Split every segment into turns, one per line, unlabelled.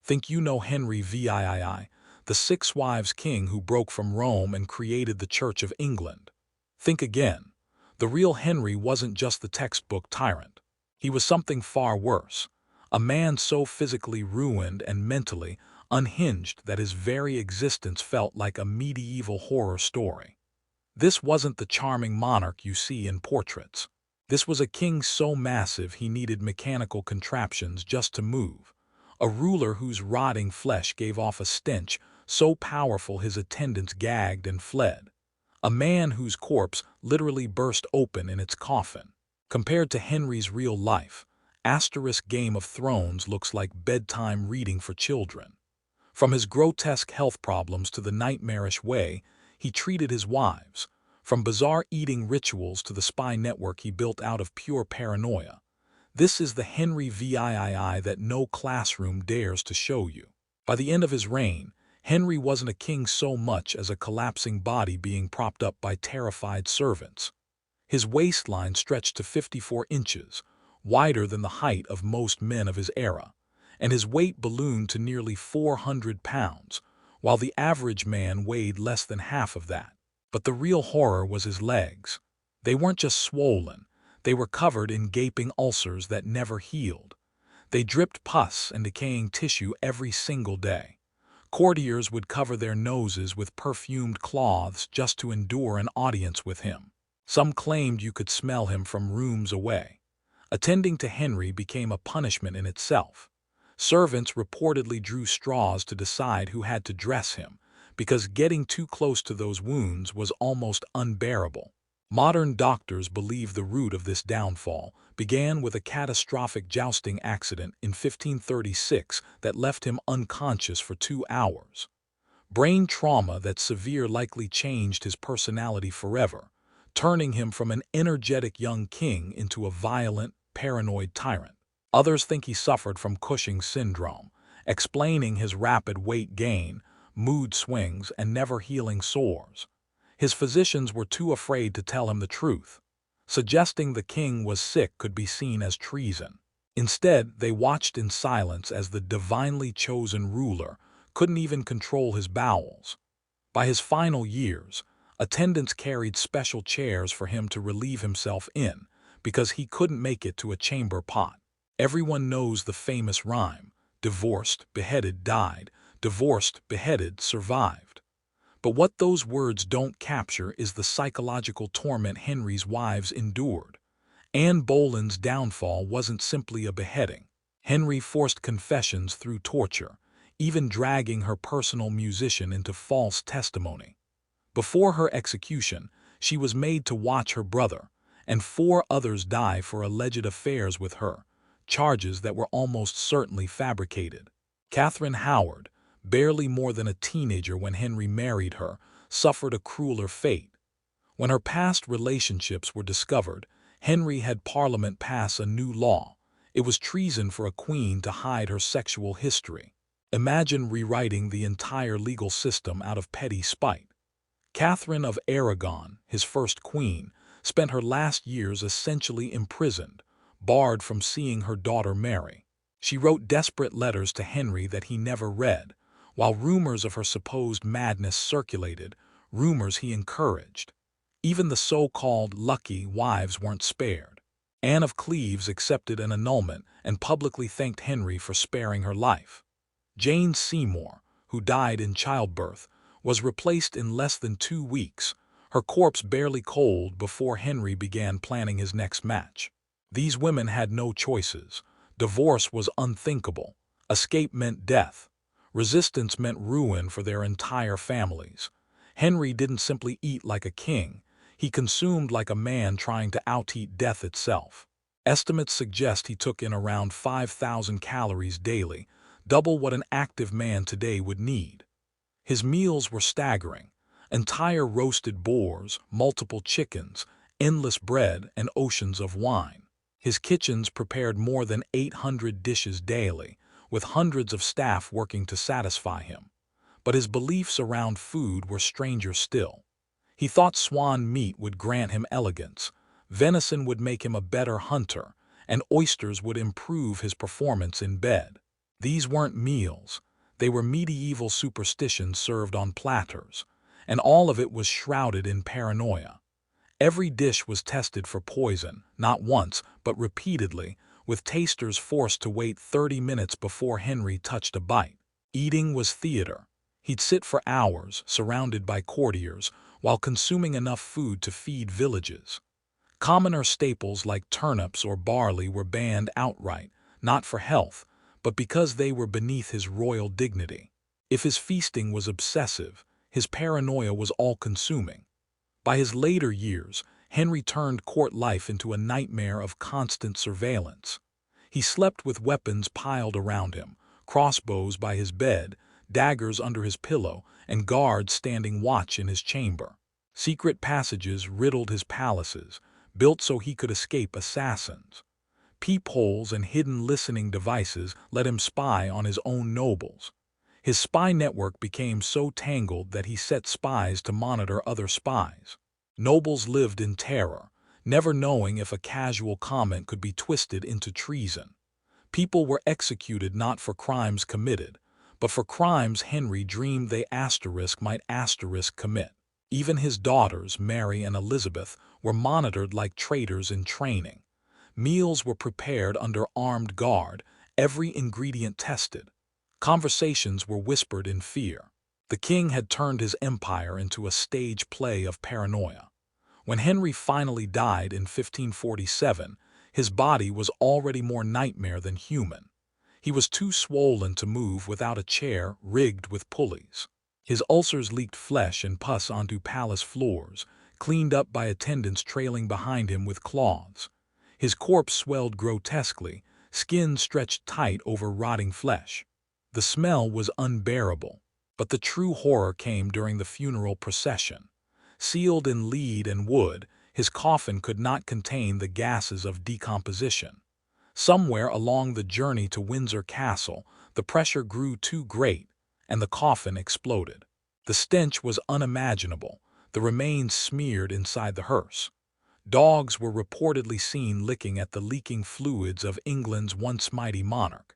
Think you know Henry VIII, the six wives king who broke from Rome and created the Church of England. Think again. The real Henry wasn't just the textbook tyrant. He was something far worse. A man so physically ruined and mentally unhinged that his very existence felt like a medieval horror story. This wasn't the charming monarch you see in portraits. This was a king so massive he needed mechanical contraptions just to move. A ruler whose rotting flesh gave off a stench so powerful his attendants gagged and fled. A man whose corpse literally burst open in its coffin. Compared to Henry's real life, asterisk Game of Thrones looks like bedtime reading for children. From his grotesque health problems to the nightmarish way he treated his wives, from bizarre eating rituals to the spy network he built out of pure paranoia. This is the Henry VIII that no classroom dares to show you. By the end of his reign, Henry wasn't a king so much as a collapsing body being propped up by terrified servants. His waistline stretched to 54 inches, wider than the height of most men of his era, and his weight ballooned to nearly 400 pounds, while the average man weighed less than half of that. But the real horror was his legs. They weren't just swollen. They were covered in gaping ulcers that never healed. They dripped pus and decaying tissue every single day. Courtiers would cover their noses with perfumed cloths just to endure an audience with him. Some claimed you could smell him from rooms away. Attending to Henry became a punishment in itself. Servants reportedly drew straws to decide who had to dress him, because getting too close to those wounds was almost unbearable. Modern doctors believe the root of this downfall began with a catastrophic jousting accident in 1536 that left him unconscious for 2 hours. Brain trauma that severe likely changed his personality forever, turning him from an energetic young king into a violent, paranoid tyrant. Others think he suffered from Cushing's syndrome, explaining his rapid weight gain, mood swings, and never-healing sores. His physicians were too afraid to tell him the truth. Suggesting the king was sick could be seen as treason. Instead, they watched in silence as the divinely chosen ruler couldn't even control his bowels. By his final years, attendants carried special chairs for him to relieve himself in, because he couldn't make it to a chamber pot. Everyone knows the famous rhyme, divorced, beheaded, died, divorced, beheaded, survived. But what those words don't capture is the psychological torment Henry's wives endured. Anne Boleyn's downfall wasn't simply a beheading. Henry forced confessions through torture, even dragging her personal musician into false testimony. Before her execution, she was made to watch her brother and 4 others die for alleged affairs with her, charges that were almost certainly fabricated. Catherine Howard, barely more than a teenager when Henry married her, suffered a crueler fate. When her past relationships were discovered, Henry had Parliament pass a new law. It was treason for a queen to hide her sexual history. Imagine rewriting the entire legal system out of petty spite. Catherine of Aragon, his first queen, spent her last years essentially imprisoned, barred from seeing her daughter marry. She wrote desperate letters to Henry that he never read, while rumors of her supposed madness circulated, rumors he encouraged. Even the so-called lucky wives weren't spared. Anne of Cleves accepted an annulment and publicly thanked Henry for sparing her life. Jane Seymour, who died in childbirth, was replaced in less than 2 weeks, her corpse barely cold before Henry began planning his next match. These women had no choices. Divorce was unthinkable. Escape meant death. Resistance meant ruin for their entire families. Henry didn't simply eat like a king. He consumed like a man trying to out-eat death itself. Estimates suggest he took in around 5,000 calories daily, double what an active man today would need. His meals were staggering. Entire roasted boars, multiple chickens, endless bread, and oceans of wine. His kitchens prepared more than 800 dishes daily, with hundreds of staff working to satisfy him. But his beliefs around food were stranger still. He thought swan meat would grant him elegance, venison would make him a better hunter, and oysters would improve his performance in bed. These weren't meals. They were medieval superstitions served on platters, and all of it was shrouded in paranoia. Every dish was tested for poison, not once, but repeatedly, with tasters forced to wait 30 minutes before Henry touched a bite. Eating was theater. He'd sit for hours, surrounded by courtiers, while consuming enough food to feed villages. Commoner staples like turnips or barley were banned outright, not for health, but because they were beneath his royal dignity. If his feasting was obsessive, his paranoia was all-consuming. By his later years, Henry turned court life into a nightmare of constant surveillance. He slept with weapons piled around him, crossbows by his bed, daggers under his pillow, and guards standing watch in his chamber. Secret passages riddled his palaces, built so he could escape assassins. Peepholes and hidden listening devices let him spy on his own nobles. His spy network became so tangled that he set spies to monitor other spies. Nobles lived in terror, never knowing if a casual comment could be twisted into treason. People were executed not for crimes committed, but for crimes Henry dreamed they might commit. Even his daughters, Mary and Elizabeth, were monitored like traitors in training. Meals were prepared under armed guard, every ingredient tested. Conversations were whispered in fear. The king had turned his empire into a stage play of paranoia. When Henry finally died in 1547, his body was already more nightmare than human. He was too swollen to move without a chair rigged with pulleys. His ulcers leaked flesh and pus onto palace floors, cleaned up by attendants trailing behind him with cloths. His corpse swelled grotesquely, skin stretched tight over rotting flesh. The smell was unbearable, but the true horror came during the funeral procession. Sealed in lead and wood, his coffin could not contain the gases of decomposition. Somewhere along the journey to Windsor Castle, the pressure grew too great, and the coffin exploded. The stench was unimaginable, the remains smeared inside the hearse. Dogs were reportedly seen licking at the leaking fluids of England's once mighty monarch.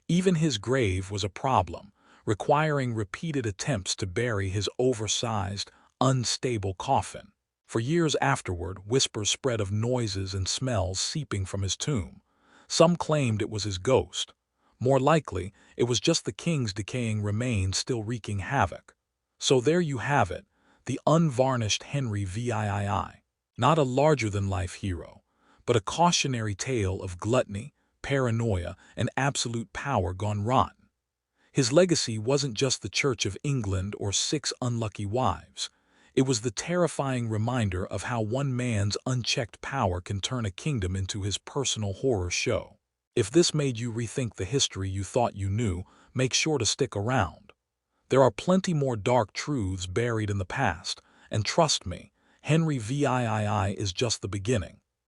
Even his grave was a problem, requiring repeated attempts to bury his oversized, unstable coffin. For years afterward, whispers spread of noises and smells seeping from his tomb. Some claimed it was his ghost. More likely, it was just the king's decaying remains still wreaking havoc. So there you have it, the unvarnished Henry VIII. Not a larger-than-life hero, but a cautionary tale of gluttony, paranoia, and absolute power gone rotten. His legacy wasn't just the Church of England or 6 unlucky wives. It was the terrifying reminder of how one man's unchecked power can turn a kingdom into his personal horror show. If this made you rethink the history you thought you knew, make sure to stick around. There are plenty more dark truths buried in the past, and trust me, Henry VIII is just the beginning.